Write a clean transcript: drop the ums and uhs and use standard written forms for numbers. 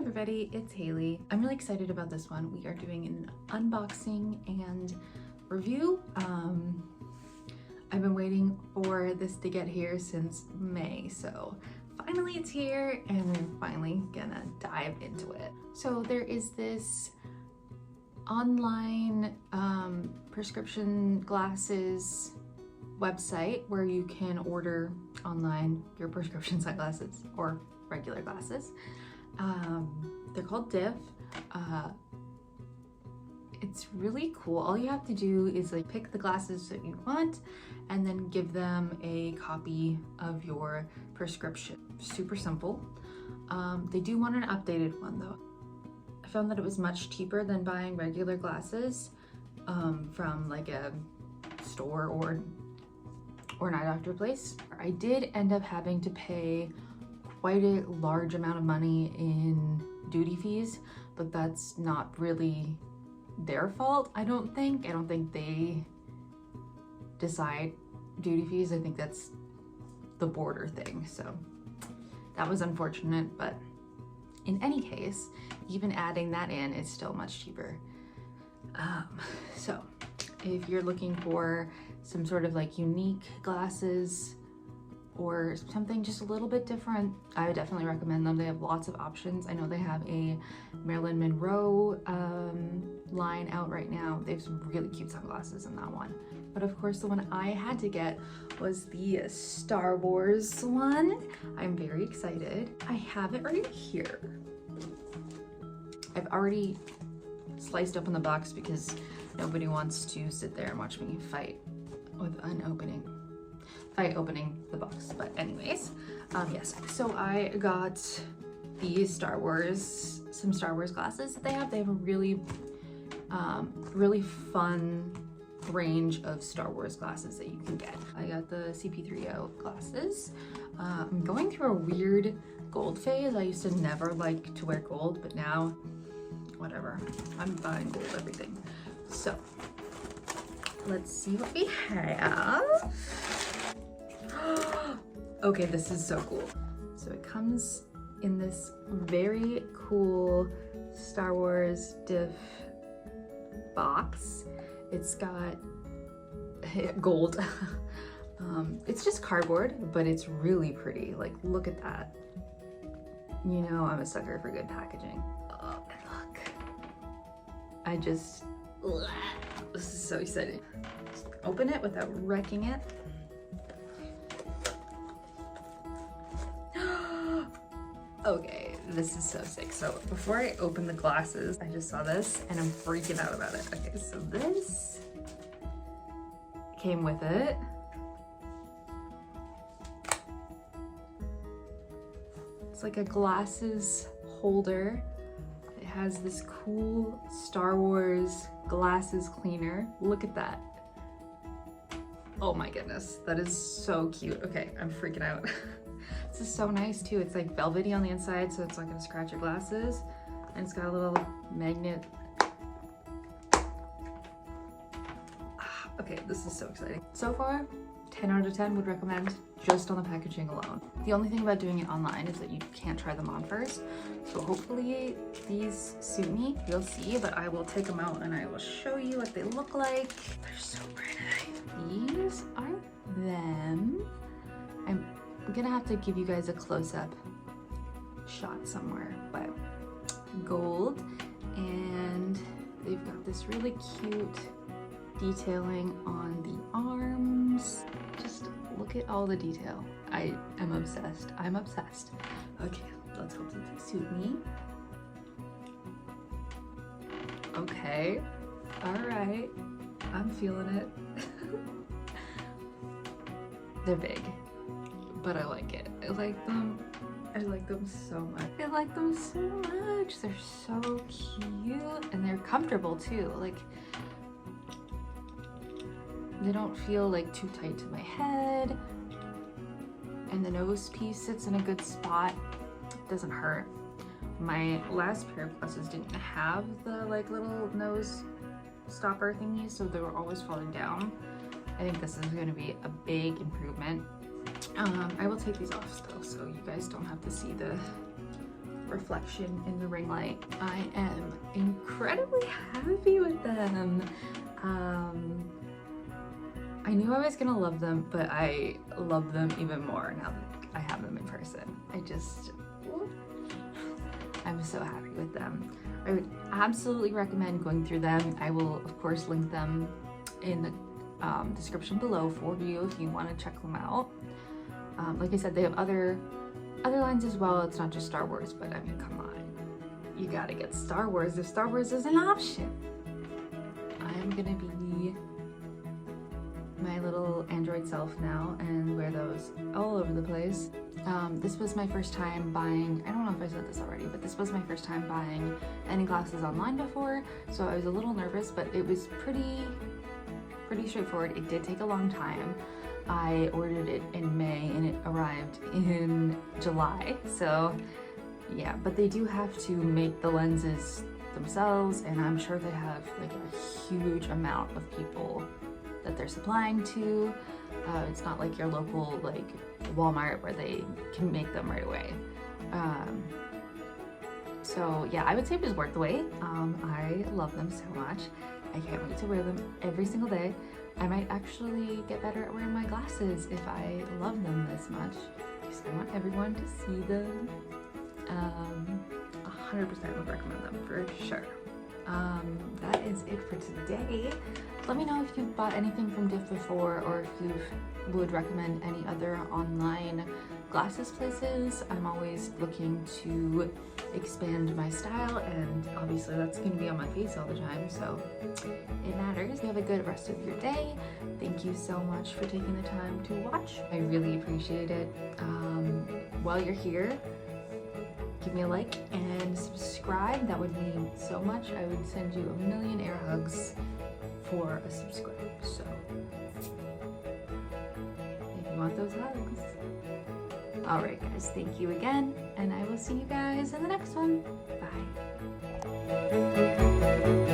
everybody, it's Haley. I'm really excited about this one. We are doing an unboxing and review. I've been waiting for this to get here since May, so finally it's here and we're finally gonna dive into it. So there is this online prescription glasses website where you can order online your prescription sunglasses or regular glasses. They're called DIFF. It's really cool. All you have to do is like pick the glasses that you want and then give them a copy of your prescription. Super simple. They do want an updated one though. I found that it was much cheaper than buying regular glasses from like a store or an eye doctor place. I did end up having to pay quite a large amount of money in duty fees, but that's not really their fault, I don't think. I don't think they decide duty fees. I think that's the border thing, so that was unfortunate, but in any case, even adding that in is still much cheaper. So if you're looking for some sort of like unique glasses or something just a little bit different, I would definitely recommend them. They have lots of options. I know they have a Marilyn Monroe line out right now. They have some really cute sunglasses in that one. But of course, the one I had to get was the Star Wars one. I'm very excited. I have it right here. I've already sliced open the box because nobody wants to sit there and watch me fight with opening the box. But anyways, yes, so I got these some Star Wars glasses that they have. They have a really really fun range of Star Wars glasses that you can get. I got the CP3O glasses. I'm going through a weird gold phase. I used to never like to wear gold, but now whatever, I'm buying gold everything. So let's see what we have. Okay, this is so cool. So it comes in this very cool Star Wars DIFF box. It's got gold. It's just cardboard, but it's really pretty. Like, look at that. You know, I'm a sucker for good packaging. Oh, and look. This is so exciting. Just open it without wrecking it. Okay, this is so sick. So before I open the glasses, I just saw this and I'm freaking out about it. Okay, so this came with it. It's like a glasses holder. It has this cool Star Wars glasses cleaner. Look at that. Oh my goodness, that is so cute. Okay, I'm freaking out. This is so nice too. It's like velvety on the inside, so it's not gonna scratch your glasses. And it's got a little magnet. Okay, this is so exciting. So far, 10 out of 10 would recommend just on the packaging alone. The only thing about doing it online is that you can't try them on first. So hopefully these suit me, you'll see, but I will take them out and I will show you what they look like. They're so pretty. These are them. I'm gonna have to give you guys a close-up shot somewhere, but gold, and they've got this really cute detailing on the arms. Just look at all the detail. I am obsessed. I'm obsessed. Okay, let's hope that they suit me. Okay, all right, I'm feeling it. They're big, but I like it. I like them. I like them so much. I like them so much. They're so cute and they're comfortable too. Like, they don't feel like too tight to my head. And the nose piece sits in a good spot. It doesn't hurt. My last pair of glasses didn't have the like little nose stopper thingies, so they were always falling down. I think this is going to be a big improvement. I will take these off still, so you guys don't have to see the reflection in the ring light. I am incredibly happy with them. I knew I was gonna love them, but I love them even more now that I have them in person. I'm so happy with them. I would absolutely recommend going through them. I will of course link them in the description below for you if you want to check them out. Like I said, they have other lines as well. It's not just Star Wars, but I mean, come on, you gotta get Star Wars if Star Wars is an option. I'm gonna be my little Android self now and wear those all over the place. This was my first time buying, I don't know if I said this already, but this was my first time buying any glasses online before, so I was a little nervous, but it was pretty straightforward. It did take a long time. I ordered it in May and it arrived in July, so yeah, but they do have to make the lenses themselves, and I'm sure they have like a huge amount of people that they're supplying to. It's not like your local like Walmart where they can make them right away. So yeah, I would say it was worth the wait. I love them so much. I can't wait to wear them every single day. I might actually get better at wearing my glasses if I love them this much, because I want everyone to see them. 100% would recommend them for sure. That is it for today. Let me know if you've bought anything from DIFF before, or if you would recommend any other online glasses places. I'm always looking to expand my style, and obviously that's going to be on my face all the time, so it matters. You have a good rest of your day. Thank you so much for taking the time to watch. I really appreciate it. While you're here, give me a like and subscribe. That would mean so much. I would send you a million air hugs for a subscribe. So if you want those hugs. Alright guys, thank you again, and I will see you guys in the next one. Bye.